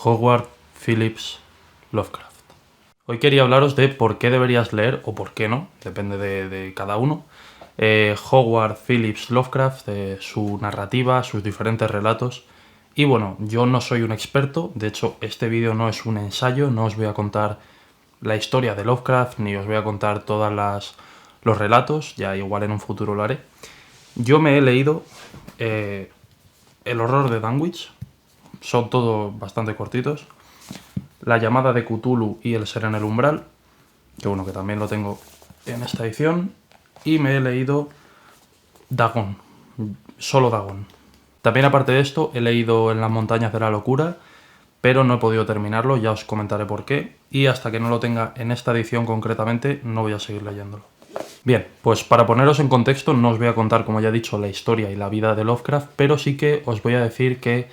Howard Phillips Lovecraft. Hoy quería hablaros de por qué deberías leer, o por qué no, depende de cada uno, Howard Phillips Lovecraft, su narrativa, sus diferentes relatos. Y bueno, yo no soy un experto, de hecho este vídeo no es un ensayo, no os voy a contar la historia de Lovecraft, ni os voy a contar todos los relatos, ya igual en un futuro lo haré. Yo me he leído El horror de Dunwich, son todos bastante cortitos, La llamada de Cthulhu y El ser en el umbral, que bueno, que también lo tengo en esta edición, y me he leído Dagon, solo Dagon. También aparte de esto he leído En las montañas de la locura, pero no he podido terminarlo, ya os comentaré por qué, y hasta que no lo tenga en esta edición concretamente no voy a seguir leyéndolo. Bien, pues para poneros en contexto no os voy a contar, como ya he dicho, la historia y la vida de Lovecraft, pero sí que os voy a decir que,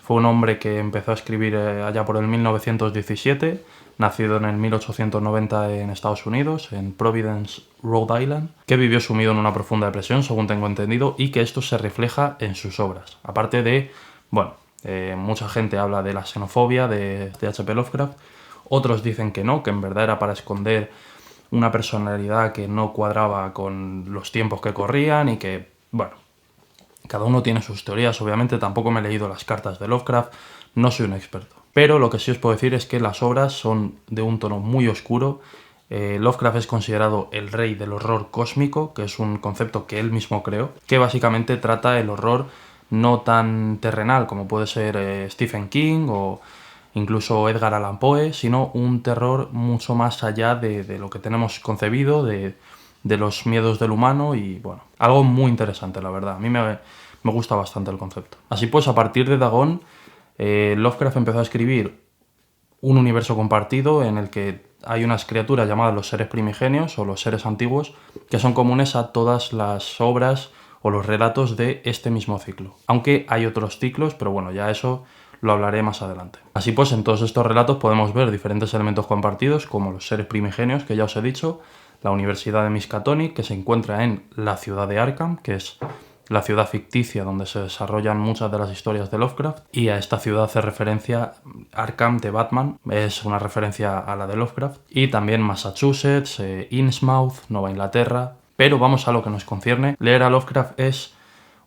fue un hombre que empezó a escribir allá por el 1917, nacido en el 1890 en Estados Unidos, en Providence, Rhode Island, que vivió sumido en una profunda depresión, según tengo entendido, y que esto se refleja en sus obras. Aparte de, mucha gente habla de la xenofobia de H.P. Lovecraft, otros dicen que no, que en verdad era para esconder una personalidad que no cuadraba con los tiempos que corrían y que, cada uno tiene sus teorías. Obviamente tampoco me he leído las cartas de Lovecraft, no soy un experto. Pero lo que sí os puedo decir es que las obras son de un tono muy oscuro. Lovecraft es considerado el rey del horror cósmico, que es un concepto que él mismo creó, que básicamente trata el horror no tan terrenal como puede ser Stephen King o incluso Edgar Allan Poe, sino un terror mucho más allá de lo que tenemos concebido, de los miedos del humano y algo muy interesante, la verdad. A mí me gusta bastante el concepto. Así pues, a partir de Dagon, Lovecraft empezó a escribir un universo compartido en el que hay unas criaturas llamadas los seres primigenios o los seres antiguos que son comunes a todas las obras o los relatos de este mismo ciclo. Aunque hay otros ciclos, pero ya eso lo hablaré más adelante. Así pues, en todos estos relatos podemos ver diferentes elementos compartidos, como los seres primigenios, que ya os he dicho, la Universidad de Miskatonic, que se encuentra en la ciudad de Arkham, que es la ciudad ficticia donde se desarrollan muchas de las historias de Lovecraft, y a esta ciudad hace referencia Arkham de Batman, es una referencia a la de Lovecraft, y también Massachusetts, Innsmouth, Nueva Inglaterra. Pero vamos a lo que nos concierne. Leer a Lovecraft es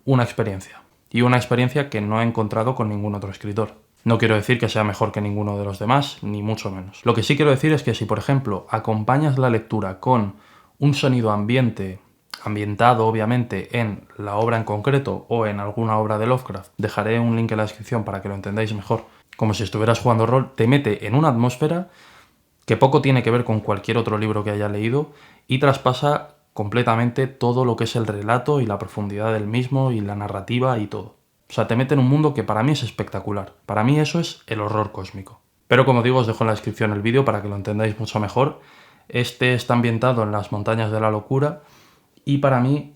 una experiencia, y una experiencia que no he encontrado con ningún otro escritor. No quiero decir que sea mejor que ninguno de los demás, ni mucho menos. Lo que sí quiero decir es que si, por ejemplo, acompañas la lectura con un sonido ambientado obviamente en la obra en concreto o en alguna obra de Lovecraft, dejaré un link en la descripción para que lo entendáis mejor, como si estuvieras jugando rol, te mete en una atmósfera que poco tiene que ver con cualquier otro libro que haya leído y traspasa completamente todo lo que es el relato y la profundidad del mismo y la narrativa y todo. O sea, te mete en un mundo que para mí es espectacular. Para mí eso es el horror cósmico. Pero como digo, os dejo en la descripción el vídeo para que lo entendáis mucho mejor. Este está ambientado en las montañas de la locura y para mí,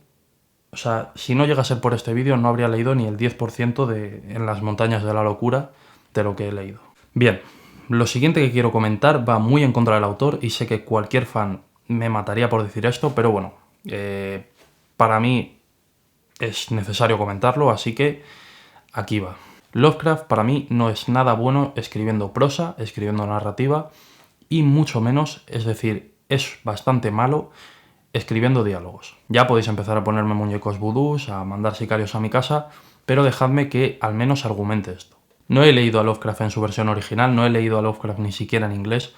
o sea, si no llega a ser por este vídeo no habría leído ni el 10% de En las montañas de la locura de lo que he leído. Bien, lo siguiente que quiero comentar va muy en contra del autor y sé que cualquier fan me mataría por decir esto, pero para mí es necesario comentarlo, así que aquí va. Lovecraft para mí no es nada bueno escribiendo prosa, escribiendo narrativa, y mucho menos, es decir, es bastante malo escribiendo diálogos. Ya podéis empezar a ponerme muñecos vudús, a mandar sicarios a mi casa, pero dejadme que al menos argumente esto. No he leído a Lovecraft en su versión original, no he leído a Lovecraft ni siquiera en inglés,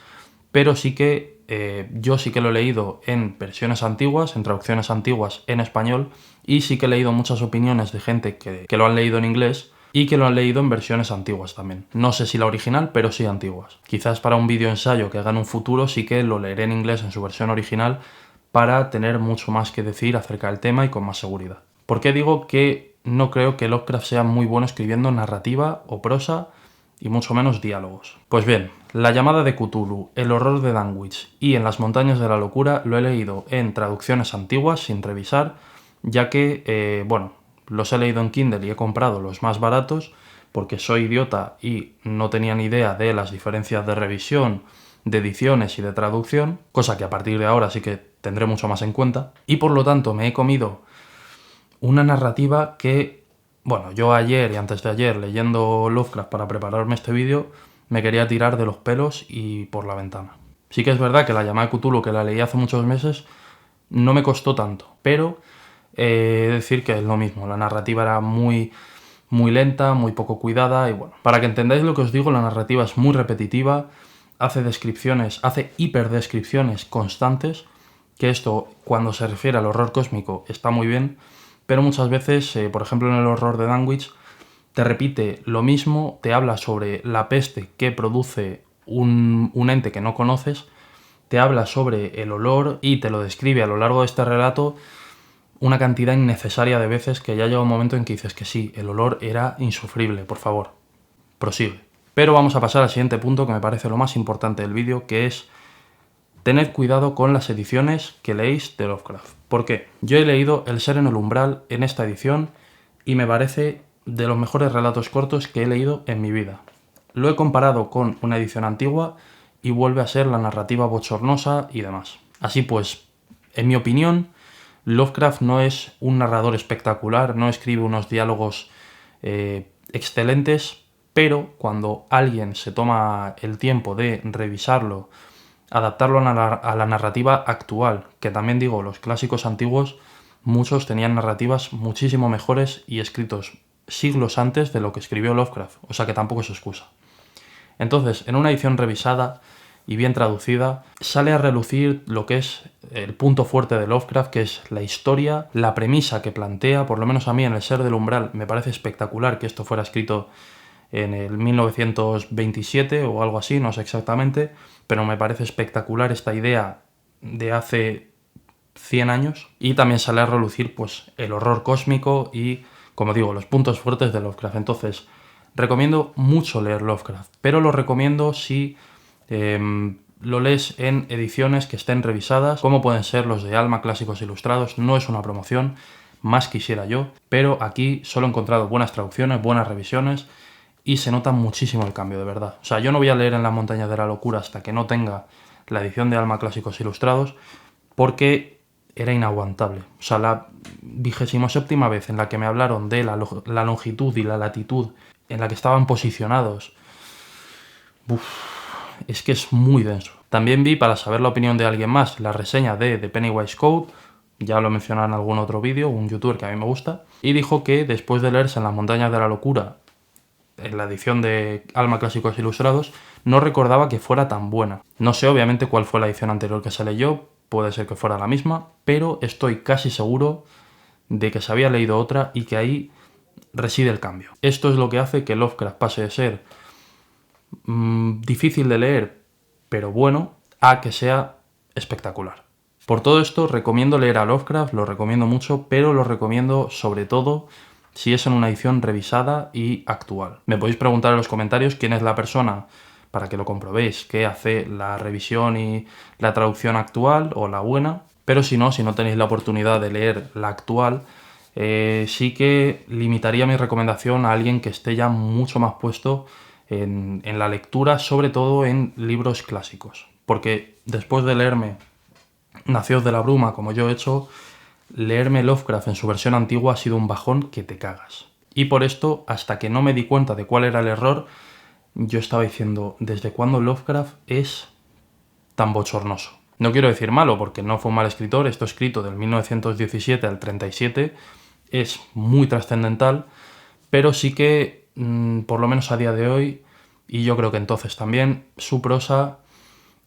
pero sí que yo sí que lo he leído en versiones antiguas, en traducciones antiguas en español, y sí que he leído muchas opiniones de gente que lo han leído en inglés y que lo han leído en versiones antiguas también. No sé si la original, pero sí antiguas. Quizás para un vídeo ensayo que haga en un futuro sí que lo leeré en inglés en su versión original para tener mucho más que decir acerca del tema y con más seguridad. ¿Por qué digo que no creo que Lovecraft sea muy bueno escribiendo narrativa o prosa y mucho menos diálogos? Pues bien, La llamada de Cthulhu, El horror de Dunwich y En las montañas de la locura lo he leído en traducciones antiguas sin revisar, ya que, los he leído en Kindle y he comprado los más baratos porque soy idiota y no tenía ni idea de las diferencias de revisión, de ediciones y de traducción, cosa que a partir de ahora sí que tendré mucho más en cuenta, y por lo tanto me he comido una narrativa que Bueno, yo ayer y antes de ayer, leyendo Lovecraft para prepararme este vídeo, me quería tirar de los pelos y por la ventana. Sí que es verdad que la llamada de Cthulhu, que la leí hace muchos meses, no me costó tanto, pero he de decir que es lo mismo. La narrativa era muy lenta, muy poco cuidada y bueno, para que entendáis lo que os digo, la narrativa es muy repetitiva, hace descripciones, hace hiperdescripciones constantes, que esto cuando se refiere al horror cósmico está muy bien, pero muchas veces, por ejemplo en el horror de Danwich, te repite lo mismo, te habla sobre la peste que produce un ente que no conoces, te habla sobre el olor y te lo describe a lo largo de este relato una cantidad innecesaria de veces que ya llega un momento en que dices que sí, el olor era insufrible, por favor, prosigue. Pero vamos a pasar al siguiente punto que me parece lo más importante del vídeo, que es tened cuidado con las ediciones que leéis de Lovecraft. ¿Por qué? Yo he leído El ser en el umbral en esta edición y me parece de los mejores relatos cortos que he leído en mi vida. Lo he comparado con una edición antigua y vuelve a ser la narrativa bochornosa y demás. Así pues, en mi opinión, Lovecraft no es un narrador espectacular, no escribe unos diálogos excelentes, pero cuando alguien se toma el tiempo de revisarlo, adaptarlo a la narrativa actual, que también digo, los clásicos antiguos, muchos tenían narrativas muchísimo mejores y escritos siglos antes de lo que escribió Lovecraft, o sea que tampoco es excusa. Entonces, en una edición revisada y bien traducida, sale a relucir lo que es el punto fuerte de Lovecraft, que es la historia, la premisa que plantea, por lo menos a mí en El ser del umbral me parece espectacular que esto fuera escrito en el 1927 o algo así, no sé exactamente, pero me parece espectacular esta idea de hace 100 años. Y también sale a relucir pues, el horror cósmico y, como digo, los puntos fuertes de Lovecraft. Entonces, recomiendo mucho leer Lovecraft, pero lo recomiendo si lo lees en ediciones que estén revisadas, como pueden ser los de Alma Clásicos Ilustrados. No es una promoción, más quisiera yo, pero aquí solo he encontrado buenas traducciones, buenas revisiones y se nota muchísimo el cambio, de verdad. O sea, yo no voy a leer en Las Montañas de la Locura hasta que no tenga la edición de Alma Clásicos Ilustrados, porque era inaguantable. O sea, la 27ª vez en la que me hablaron de la longitud y la latitud en la que estaban posicionados, es que es muy denso. También vi, para saber la opinión de alguien más, la reseña de The Pennywise Code, ya lo he mencionado en algún otro vídeo, un youtuber que a mí me gusta, y dijo que después de leerse en Las Montañas de la Locura, en la edición de Alma Clásicos Ilustrados, no recordaba que fuera tan buena. No sé obviamente cuál fue la edición anterior que se leyó, puede ser que fuera la misma, pero estoy casi seguro de que se había leído otra y que ahí reside el cambio. Esto es lo que hace que Lovecraft pase de ser difícil de leer, pero bueno, a que sea espectacular. Por todo esto, recomiendo leer a Lovecraft, lo recomiendo mucho, pero lo recomiendo sobre todo si es en una edición revisada y actual. Me podéis preguntar en los comentarios quién es la persona, para que lo comprobéis, que hace la revisión y la traducción actual o la buena, pero si no tenéis la oportunidad de leer la actual, sí que limitaría mi recomendación a alguien que esté ya mucho más puesto en la lectura, sobre todo en libros clásicos. Porque después de leerme Nacidos de la Bruma, como yo he hecho, leerme Lovecraft en su versión antigua ha sido un bajón que te cagas. Y por esto, hasta que no me di cuenta de cuál era el error, yo estaba diciendo, ¿desde cuándo Lovecraft es tan bochornoso? No quiero decir malo, porque no fue un mal escritor, esto escrito del 1917 al 37, es muy trascendental, pero sí que, por lo menos a día de hoy, y yo creo que entonces también, su prosa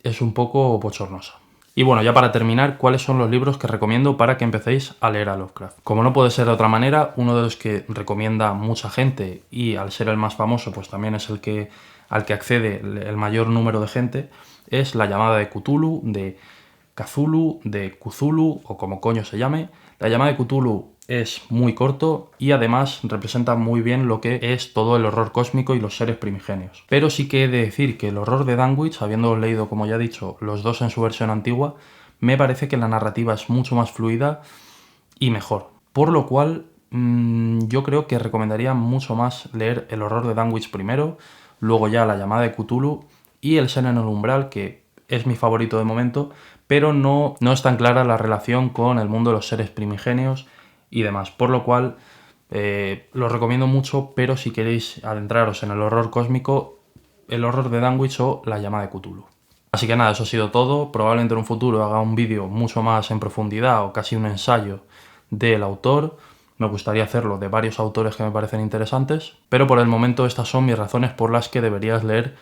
es un poco bochornosa. Y bueno, ya para terminar, ¿cuáles son los libros que recomiendo para que empecéis a leer a Lovecraft? Como no puede ser de otra manera, uno de los que recomienda mucha gente y al ser el más famoso, pues también es al que accede el mayor número de gente, es La llamada de Cthulhu, de Cthulhu, de Cthulhu o como coño se llame. La llamada de Cthulhu es muy corto y además representa muy bien lo que es todo el horror cósmico y los seres primigenios. Pero sí que he de decir que el horror de Danwich, habiendo leído, como ya he dicho, los dos en su versión antigua, me parece que la narrativa es mucho más fluida y mejor. Por lo cual, yo creo que recomendaría mucho más leer El horror de Danwich primero, luego ya La llamada de Cthulhu y El ser en el umbral, que es mi favorito de momento, pero no es tan clara la relación con el mundo de los seres primigenios y demás, por lo cual Lo recomiendo mucho, pero si queréis adentraros en el horror cósmico, El horror de Dunwich o La llama de Cthulhu. Así que nada, eso ha sido todo. Probablemente en un futuro haga un vídeo mucho más en profundidad o casi un ensayo del autor. Me gustaría hacerlo de varios autores que me parecen interesantes, pero por el momento estas son mis razones por las que deberías leer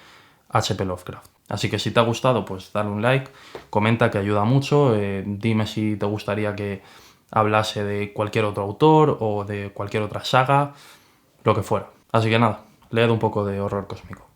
H.P. Lovecraft. Así que si te ha gustado, pues dale un like, comenta que ayuda mucho, dime si te gustaría que hablase de cualquier otro autor o de cualquier otra saga, lo que fuera. Así que nada, leed un poco de horror cósmico.